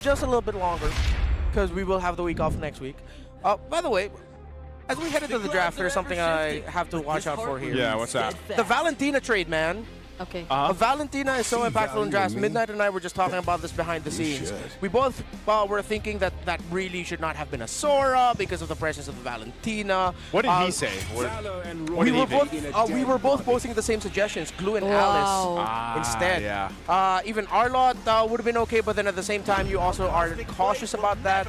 just a little bit longer because we will have the week off next week. By the way, as we head into the draft, there's something I have to watch out for here. Yeah, what's that? The Valentina trade, man. Okay. Valentina is so impactful in drafts. Midnight and I were just talking about this behind the scenes. We both were thinking that that really should not have been a Sora because of the presence of the Valentina. What did he say? We were both posting the same suggestions, Glue and Alice instead. Yeah. Even Arlott would have been okay, but then at the same time, you also are cautious about that.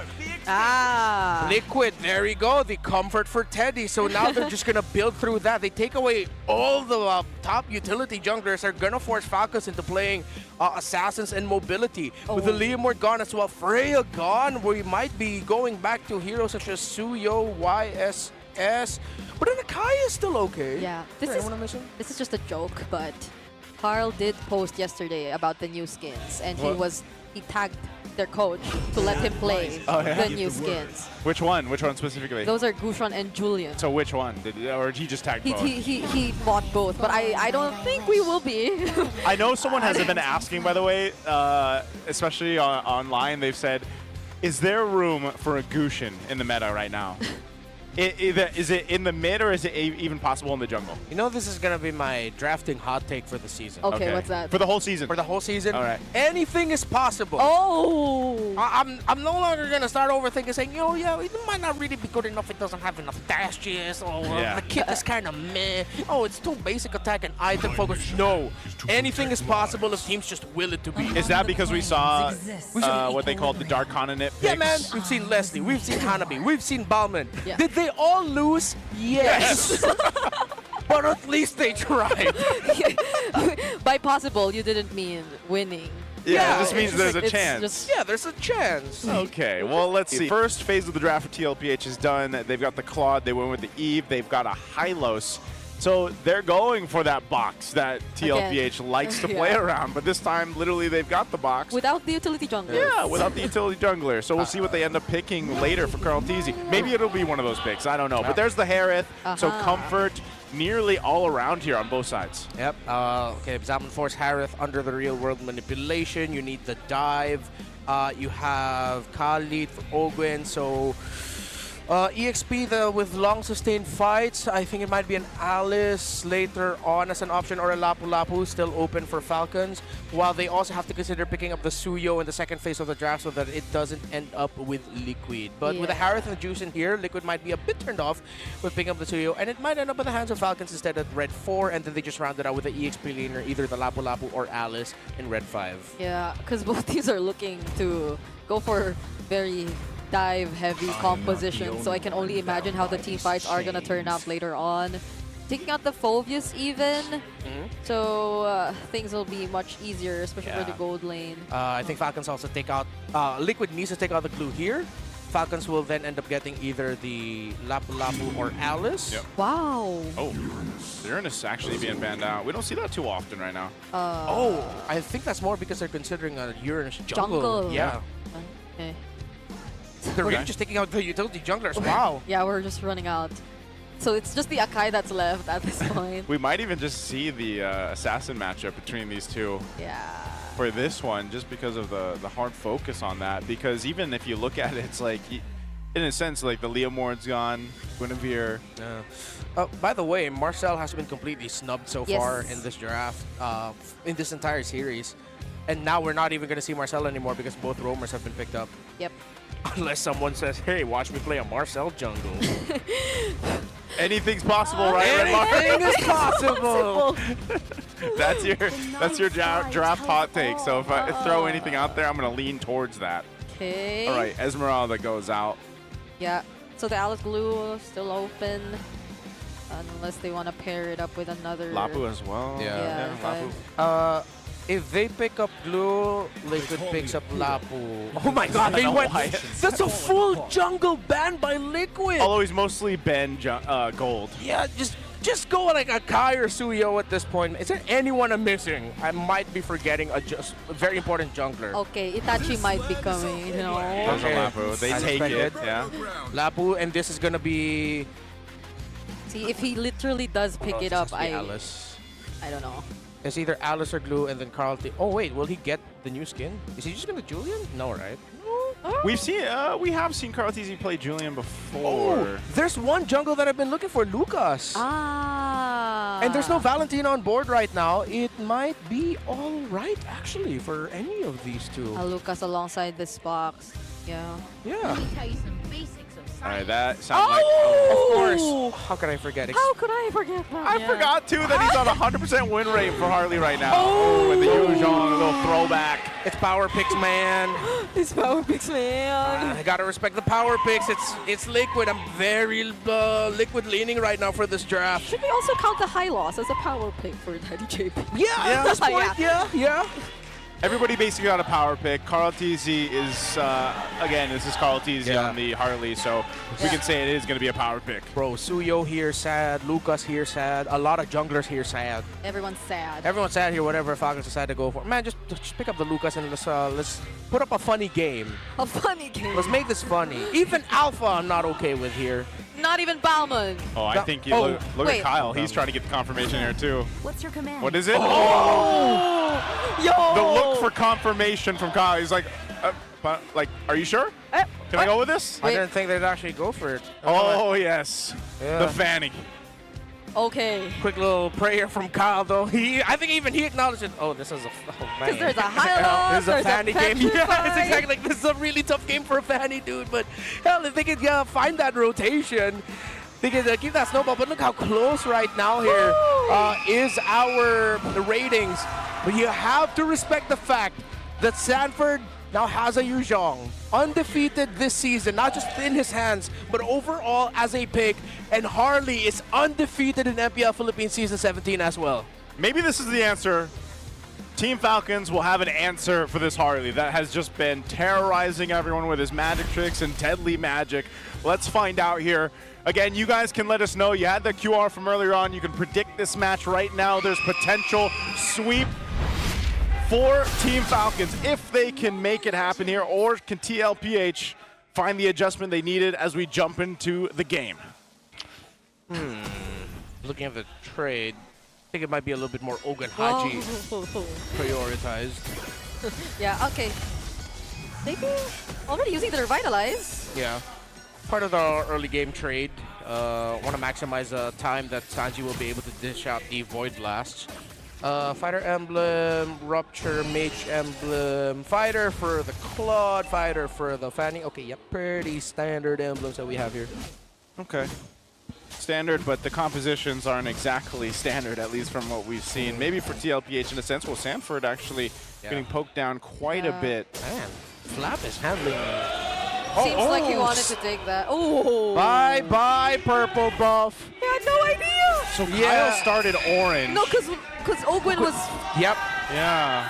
Liquid, there we go, the comfort for Teddy. So now they're just going to build through that. They take away all the top utility junglers. They're going to force Falcons into playing Assassins and Mobility. With the Leomord gone as well, Freya gone, we might be going back to heroes such as Suyo, YSS. But then Akai is still okay. Yeah, this is just a joke, but Carl did post yesterday about the new skins, and he tagged their coach to let him play the new skins. Which one? Which one specifically? Those are Gushon and Julian. So which one? Or he just tagged both? He bought both, but I don't think we will be. I know someone has been asking, by the way, especially online, they've said, is there room for a Gushon in the meta right now? Is it in the mid or is it even possible in the jungle? You know, this is going to be my drafting hot take for the season. Okay, what's that? For the whole season? For the whole season? All right. Anything is possible. Oh! I'm no longer going to start overthinking, saying, yo, it might not really be good enough. It doesn't have enough dashes. Or the kit is kind of meh. Oh, it's too basic attack and item focus. No. Anything is possible if teams just will it to be. Is that because we saw what they called the Dark Continent picks? Yeah, man. We've seen Leslie. We've seen Hanabi. We've seen Balman. Yeah. Did they all lose? Yes. But at least they tried. By possible, you didn't mean winning. Yeah, this means there's a chance. Yeah, there's a chance. Okay, well, let's see. First phase of the draft for TLPH is done. They've got the Claude. They went with the Eve. They've got a Hylos. So they're going for that box that TLPH likes to play around. But this time, literally, they've got the box. Without the utility jungler. Yeah, without the utility jungler. So we'll see what they end up picking later for Carl Teasy. Maybe it'll be one of those picks. I don't know. But there's the Harith. So comfort nearly all around here on both sides. Yep. Okay, Zaman Force Harith under the real world manipulation. You need the dive. You have Khalid for Ogwen. So EXP with long sustained fights. I think it might be an Alice later on as an option, or a Lapu Lapu still open for Falcons. While they also have to consider picking up the Suyo in the second phase of the draft so that it doesn't end up with Liquid. But with the Harith and the Juice in here, Liquid might be a bit turned off with picking up the Suyo, and it might end up in the hands of Falcons instead at Red 4, and then they just round it out with the EXP laner, either the Lapu Lapu or Alice in Red 5. Yeah, because both teams are looking to go for very dive-heavy composition, so I can only imagine how the team fights are going to turn out later on. Taking out the Phoveus even, so things will be much easier, especially for the gold lane. I think Falcons also take out, Liquid needs to take out the Glue here. Falcons will then end up getting either the Lapu Lapu or Alice. Yep. Wow. Oh, Uranus actually being banned out. We don't see that too often right now. I think that's more because they're considering a Uranus jungle. Yeah. Okay. They're really just taking out the utility junglers. Wow. Yeah, we're just running out. So it's just the Akai that's left at this point. We might even just see the assassin matchup between these two. Yeah. For this one, just because of the hard focus on that. Because even if you look at it, it's like, in a sense, like the Leomord's gone, Guinevere. By the way, Marcel has been completely snubbed so far in this draft, in this entire series. And now we're not even going to see Marcel anymore because both roamers have been picked up. Yep. Unless someone says, hey, watch me play a Marcel jungle. Anything's possible, right? Anything is possible. That's your draft hot take. So if I throw anything out there, I'm going to lean towards that. Okay. All right, Esmeralda goes out. Yeah. So the Alice Glue still open. Unless they want to pair it up with another. Lapu as well. Yeah, Lapu. If they pick up Blue, Liquid picks up Lapu. Oh my god, they went. That's a full jungle ban by Liquid. Although he's mostly Ben gold. Yeah, just go like a Kai or Suyo at this point. Is there anyone I'm missing? I might be forgetting a very important jungler. Okay, Itachi might be coming, you know. Okay. Lapu. They take it, yeah. Lapu, and this is gonna be. See, if he literally does pick it up, Alice. I don't know. It's either Alice or Glue, and then Carl. Oh wait, will he get the new skin? Is he just gonna Julian? No, right? We have seen Carl-TZ play Julian before. Oh, there's one jungle that I've been looking for, Lucas. Ah. And there's no Valentine on board right now. It might be all right, actually, for any of these two. Lucas alongside this box. Yeah. Yeah. Let me tell you some basics of science. All right, that sounds like... Of Oh! course. How could I forget? How could I forget that? I forgot, too, that he's on 100% win rate for Harley right now. Oh! With the Yuzhong, a little throwback. It's power picks, man. It's power picks, man. I gotta respect the power picks. It's liquid. I'm very liquid leaning right now for this draft. Should we also count the high loss as a power pick for Daddy JP? Yeah, at this point, yeah. Everybody basically got a power pick. Carl-TZ is, again, this is Carl-TZ on the Harley, so we can say it is going to be a power pick. Bro, Suyo here sad, Lucas here sad, a lot of junglers here sad. Everyone's sad. Everyone's sad here, whatever Falcons decide to go for. Man, just pick up the Lucas and let's put up a funny game. A funny game. Let's make this funny. Even Alpha I'm not okay with here. Not even Bauman. Oh, I think you look at Kyle. He's trying to get the confirmation here, too. What's your command? What is it? Yo! The look for confirmation from Kyle. He's like, are you sure? Can I go with this? I didn't think they'd actually go for it. Oh, yes. Yeah. The fanning. Okay. Quick little prayer from Kyle, though. I think even he acknowledged it. Oh, this is a... Oh, man. Because there's a high loss, This is a fanny game. Yeah, petrify. it's exactly like this is a really tough game for a fanny, dude. But hell, if they could find that rotation, they could keep that snowball. But look how close right now here is our ratings. But you have to respect the fact that Sanford now has a Yuzhong, undefeated this season, not just in his hands, but overall as a pick. And Harley is undefeated in MPL Philippines Season 17 as well. Maybe this is the answer. Team Falcons will have an answer for this Harley that has just been terrorizing everyone with his magic tricks and deadly magic. Let's find out here. Again, you guys can let us know. You had the QR from earlier on. You can predict this match right now. There's potential sweep for Team Falcons if they can make it happen here, or can TLPH find the adjustment they needed as we jump into the game? Looking at the trade, I think it might be a little bit more Ogun Haji prioritized. Yeah, okay. Maybe already using the Revitalize. Yeah. Part of the early game trade. Want to maximize the time that Sanji will be able to dish out the Void Blasts. Fighter Emblem, Rupture, Mage Emblem, Fighter for the Claude, Fighter for the Fanny. Okay, yep, pretty standard emblems that we have here. Okay. Standard, but the compositions aren't exactly standard, at least from what we've seen. Maybe for TLPH in a sense. Well, Sanford actually getting poked down quite a bit. Man, Flap is handling... Seems like he wanted to take that. Oh! Bye-bye, purple buff. I had no idea! So Kyle started orange. No, because Ogwin was... Yep. Yeah.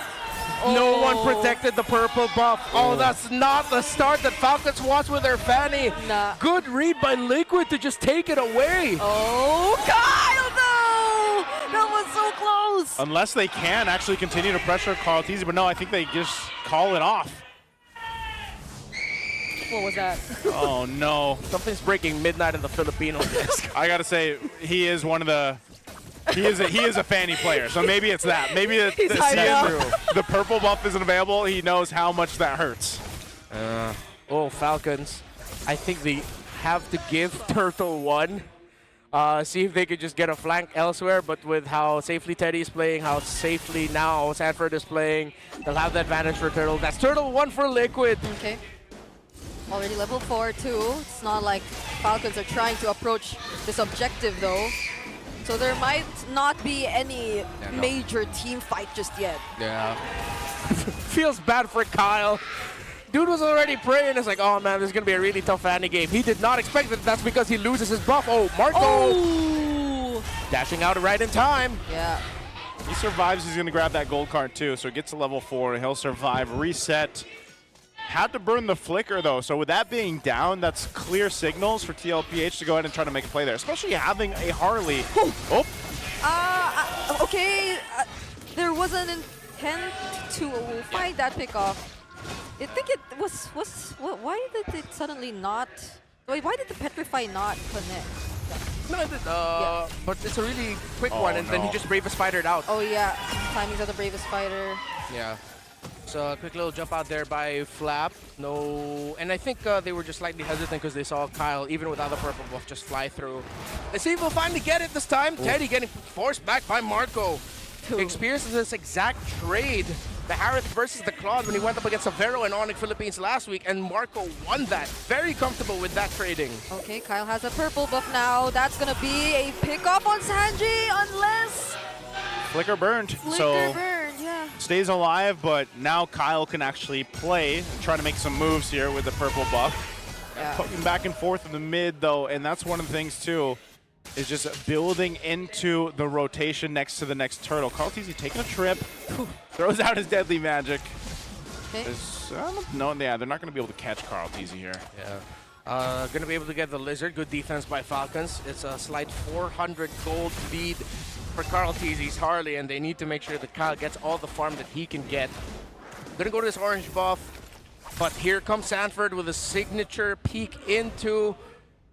No one protected the purple buff. Oh, that's not the start that Falcons wants with their Fanny. Nah. Good read by Liquid to just take it away. Oh, Kyle, no! That was so close! Unless they can actually continue to pressure Carl-TZ, but no, I think they just call it off. What was that? Oh, no. Something's breaking midnight in the Filipino desk. I got to say, he is one of the... He is a Fanny player, so maybe it's that. Maybe the purple buff isn't available. He knows how much that hurts. Oh, Falcons. I think they have to give Turtle one. See if they could just get a flank elsewhere, but with how safely Teddy is playing, how safely now Sanford is playing, they'll have the advantage for Turtle. That's Turtle 1 for Liquid. Okay. Already level 4 too. It's not like Falcons are trying to approach this objective though. So there might not be any major team fight just yet. Yeah. Feels bad for Kyle. Dude was already praying. It's like, oh man, this is going to be a really tough Fanny game. He did not expect that. That's because he loses his buff. Oh, Marco. Oh! Dashing out right in time. Yeah. He survives. He's going to grab that gold card too. So he gets to level 4. He'll survive. Reset. Had to burn the flicker though. So with that being down, that's clear signals for TLPH to go ahead and try to make a play there, especially having a Harley. Oh. Okay. There was an intent to find that pickoff. I think it was why did it suddenly not? Wait, why did the Petrify not connect? No, but it's a really quick one, and then he just Bravest Spidered out. Oh yeah, timings of the Bravest Spider. Yeah. So a quick little jump out there by Flap. No, and I think they were just slightly hesitant because they saw Kyle, even without the purple buff, just fly through. Let's see if we'll finally get it this time. Ooh. Teddy getting forced back by Marco. Experiences this exact trade. The Harith versus the Claude when he went up against Avero and Onyx Philippines last week, and Marco won that. Very comfortable with that trading. Okay, Kyle has a purple buff now. That's gonna be a pick-up on Sanji, unless... Flicker burned. Flicker burned, yeah. Stays alive, but now Kyle can actually play and try to make some moves here with the purple buff. Yeah. Poking back and forth in the mid, though, and that's one of the things, too, is just building into the rotation next to the next turtle. Carlteasy taking a trip, throws out his deadly magic. Okay. No, yeah, they're not going to be able to catch Carlteasy here. Yeah. Going to be able to get the Lizard. Good defense by Falcons. It's a slight 400 gold lead for Carlteasy's Harley, and they need to make sure that Kyle gets all the farm that he can get. Going to go to this orange buff, but here comes Sanford with a signature peek into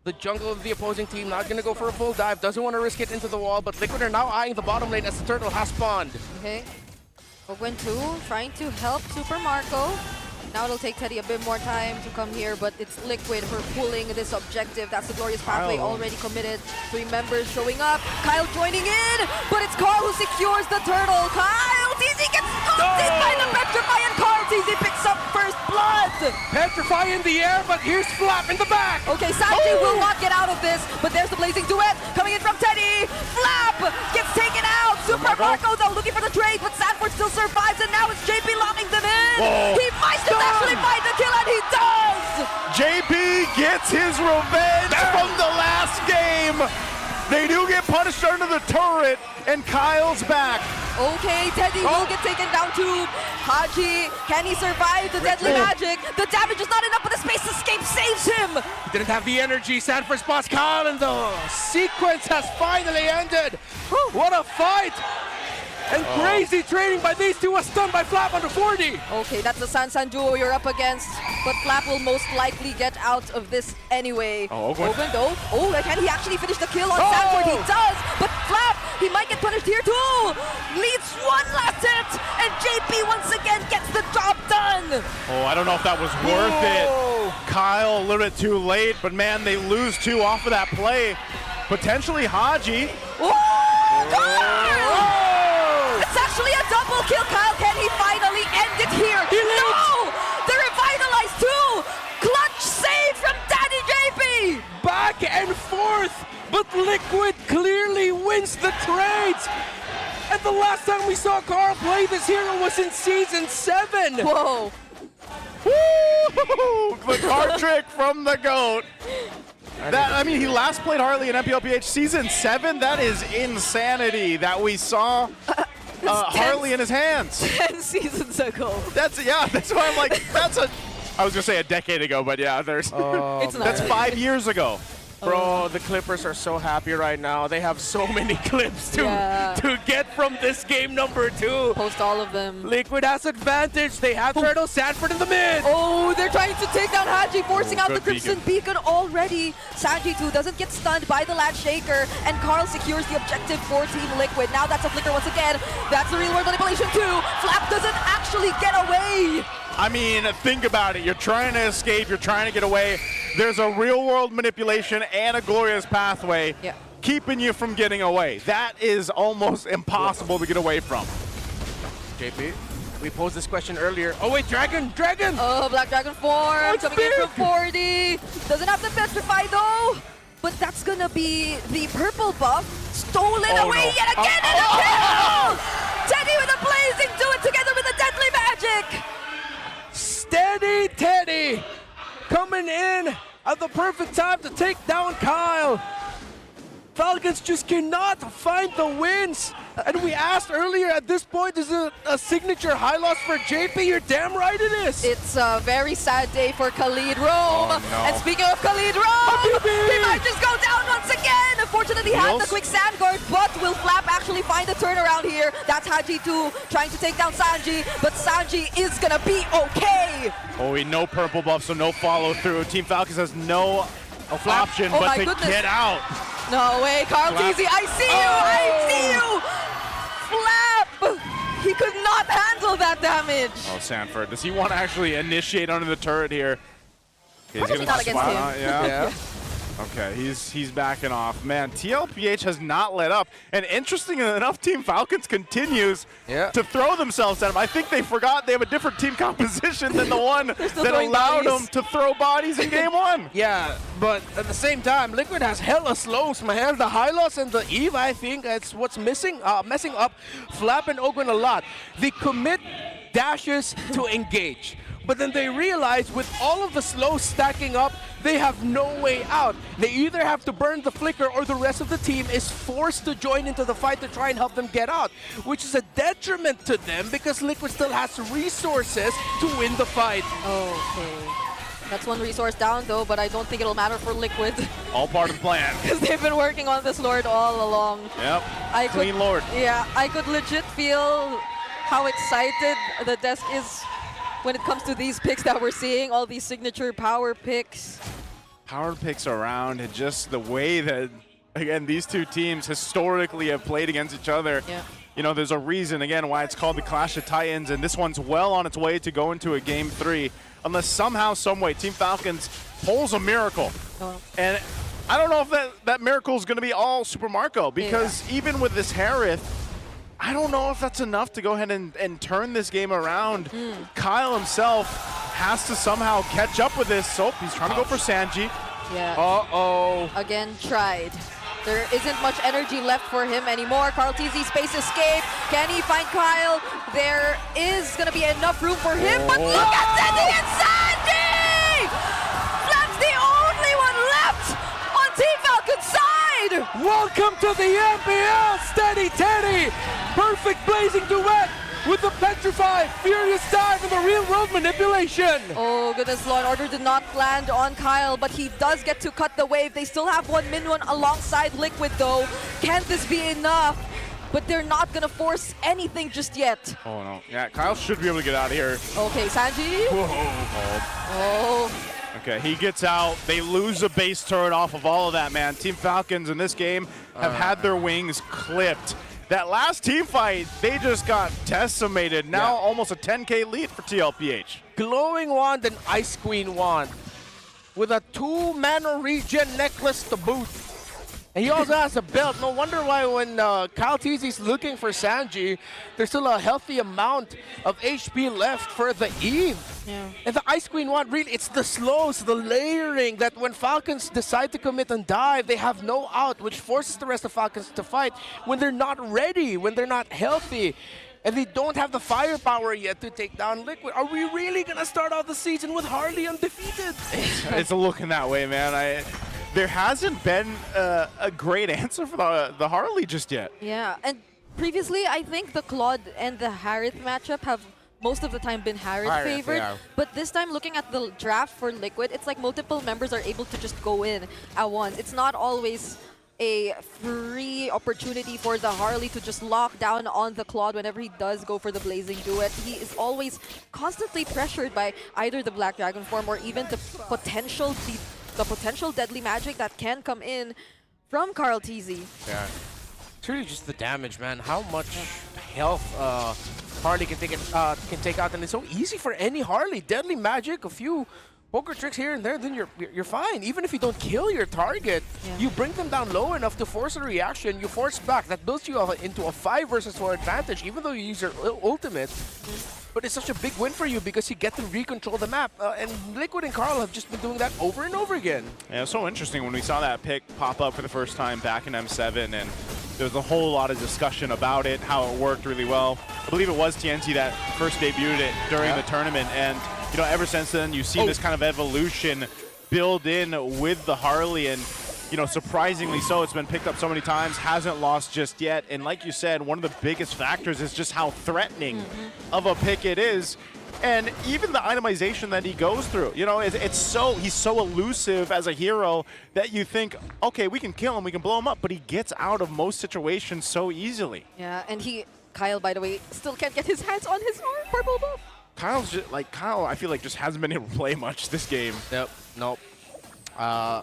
the jungle of the opposing team. Not going to go for a full dive. Doesn't want to risk it into the wall, but Liquid are now eyeing the bottom lane as the turtle has spawned. Okay. Ogwen 2 trying to help Super Marco. Now it'll take Teddy a bit more time to come here, but it's Liquid for pulling this objective. That's the Glorious Pathway already committed. 3 members showing up. Kyle joining in, but it's Carl who secures the turtle. Kyle TZ gets sculpted by the Petrify, and Carl TZ picks up first blood. Petrify in the air, but here's Flap in the back. Okay, Sanji will not get out of this, but there's the Blazing Duet coming in from Teddy. Flap gets taken out. Super Marco though looking for the trade, but Sanford still survives, and now it's JP locking them in. Whoa. He might just actually find the kill, and he does! JP gets his revenge from the last game. They do get punished under the turret, and Kyle's back. Okay, Teddy will get taken down too. Haji, can he survive the deadly magic? The damage is not enough, but the space escape saves him. He didn't have the energy. Sanford spots Kyle, and the sequence has finally ended. What a fight! And crazy trading by these two was stunned by Flap under 40. Okay, that's the Sansan duo you're up against, but Flap will most likely get out of this anyway. Open though. Oh, can he actually finish the kill on Sanford? He does, but Flap, he might get punished here too. Leads one last hit, and JP once again gets the job done. Oh, I don't know if that was worth it. Kyle a little bit too late, but man, they lose 2 off of that play. Potentially Haji. It's actually a double kill. Kyle, can he finally end it here? No! They're revitalized too! Clutch save from Daddy JP! Back and forth, but Liquid clearly wins the trades. And the last time we saw Carl play this hero was in Season 7. Whoa. Woo! The card trick from the GOAT. That, I mean, he last played Harley in MPLPH Season 7. That is insanity that we saw Harley in his hands. 10 seasons ago. That's why I'm like, I was gonna say a decade ago, but yeah, it's not. That's 5 years ago. Bro, the Clippers are so happy right now. They have so many clips to get from this game number 2. Post all of them. Liquid has advantage. They have Turtle Sanford in the mid. Oh, they're trying to take down Haji, forcing out the Crimson Beacon already. Sanji too doesn't get stunned by the Latch Shaker, and Carl secures the objective for Team Liquid. Now that's a flicker once again. That's the real world manipulation too. Flap doesn't actually get away. I mean, think about it. You're trying to escape. You're trying to get away. There's a real-world manipulation and a glorious pathway keeping you from getting away. That is almost impossible to get away from. JP, we posed this question earlier. Oh, wait, Dragon! Oh, Black Dragon form coming in from 40. Doesn't have to petrify, though. But that's going to be the purple buff stolen away yet again in a kill! Teddy with a blazing do it together with a deadly magic! Steady Teddy coming in at the perfect time to take down Kyle. Falcons just cannot find the wins. And we asked earlier, at this point, is it a signature high loss for JP? You're damn right it is. It's a very sad day for Khalid Rome. And speaking of Khalid Rome, he might just go down once again. Unfortunately, he had the quick sand guard, but will Flap actually find a turnaround here? That's Haji too, trying to take down Sanji, but Sanji is gonna be okay. Oh, no purple buff, so no follow through. Team Falcons has no option but to get out. No way, Carl TZ, I see you! Flap He could not handle that damage. Oh, Sanford, does he want to actually initiate under the turret here? Okay, Probably not against him. Yeah. Okay, he's backing off. Man, TLPH has not let up. And interesting enough, Team Falcons continues to throw themselves at him. I think they forgot they have a different team composition than the one that allowed them to throw bodies in game one. Yeah, but at the same time, Liquid has hella slows, man. The Hylos and the Eve, I think, that's what's messing up Flap and Ogwen a lot. They commit dashes to engage. But then they realize with all of the slows stacking up, they have no way out. They either have to burn the flicker or the rest of the team is forced to join into the fight to try and help them get out, which is a detriment to them because Liquid still has resources to win the fight. Okay. That's one resource down though, but I don't think it'll matter for Liquid. All part of the plan. Because they've been working on this Lord all along. Yep, clean Lord. Yeah, I could legit feel how excited the desk is when it comes to these picks that we're seeing, all these signature power picks. Power picks around and just the way that, again, these two teams historically have played against each other. Yeah. You know, there's a reason, again, why it's called the Clash of Titans, and this one's well on its way to go into a Game 3, unless somehow, someway, Team Falcons pulls a miracle. Oh. And I don't know if that miracle is going to be all Super Marco, because even with this Harith, I don't know if that's enough to go ahead and turn this game around. Kyle himself has to somehow catch up with this. So he's trying to go for Sanji. Yeah. Uh-oh. Again, tried. There isn't much energy left for him anymore. Carltese space escape. Can he find Kyle? There is going to be enough room for him, but look at Sandy and Sandy! That's the only one left on Team Falcon's side! Welcome to the MPL, Steady Teddy! Perfect blazing duet with the Petrify, Furious Dive, and the real world manipulation! Oh goodness, Law and Order did not land on Kyle, but he does get to cut the wave. They still have one min-one alongside Liquid though. Can this be enough? But they're not gonna force anything just yet. Oh no. Yeah, Kyle should be able to get out of here. Okay, Sanji. Oh. Okay, he gets out. They lose a base turret off of all of that, man. Team Falcons in this game have had their wings clipped. That last team fight, they just got decimated. Now almost a 10K lead for TLPH. Glowing Wand and Ice Queen Wand with a 2-mana regen necklace to boot. And he also has a belt. No wonder why when Kyle Teezy's looking for Sanji, there's still a healthy amount of HP left for the Eve. Yeah. And the Ice Queen Wand, really, it's the slows, the layering, that when Falcons decide to commit and dive, they have no out, which forces the rest of Falcons to fight when they're not ready, when they're not healthy. And they don't have the firepower yet to take down Liquid. Are we really going to start out the season with Harley undefeated? It's looking that way, man. There hasn't been a great answer for the Harley just yet. Yeah, and previously I think the Claude and the Harith matchup have most of the time been Harith favored. Yeah. But this time, looking at the draft for Liquid, it's like multiple members are able to just go in at once. It's not always a free opportunity for the Harley to just lock down on the Claude whenever he does go for the Blazing Duet. He is always constantly pressured by either the Black Dragon form or even the potential deadly magic that can come in from Carltese. Yeah. It's really just the damage, man. How much health Harley can take out, and it's so easy for any Harley. Deadly magic, a few poker tricks here and there, then you're fine. Even if you don't kill your target, you bring them down low enough to force a reaction. You force back. That builds you into a 5 versus 4 advantage, even though you use your ultimate. But it's such a big win for you because you get to recontrol the map. And Liquid and Carl have just been doing that over and over again. Yeah, it was so interesting when we saw that pick pop up for the first time back in M7, and there was a whole lot of discussion about it, how it worked really well. I believe it was TNT that first debuted it during the tournament, and you know, ever since then, you've seen this kind of evolution build in with the Harley, and you know, surprisingly so, it's been picked up so many times, hasn't lost just yet. And like you said, one of the biggest factors is just how threatening of a pick it is. And even the itemization that he goes through, you know, he's so elusive as a hero that you think, okay, we can kill him, we can blow him up, but he gets out of most situations so easily. Yeah, and Kyle, by the way, still can't get his hands on his purple buff. Kyle, I feel like just hasn't been able to play much this game. Nope.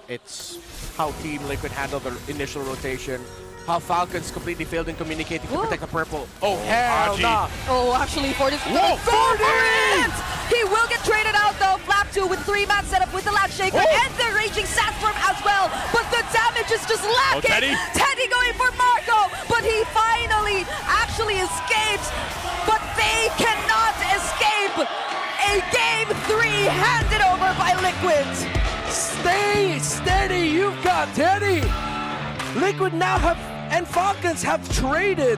It's how Team Liquid handled the initial rotation. how Falcons completely failed in communicating to Whoa. protect the purple. Oh, hell Haji. nah. Oh, actually, Fortis is Whoa, gonna go for it! He will get traded out though. Flap 2 with 3-man setup with the Lat Shaker and the Raging Sandstorm as well. But the damage is just lacking. Teddy. Teddy going for Marco, but he finally actually escapes. But they cannot escape a Game 3 handed over by Liquid. Stay steady. You've got Teddy. Liquid now have and Falcons have traded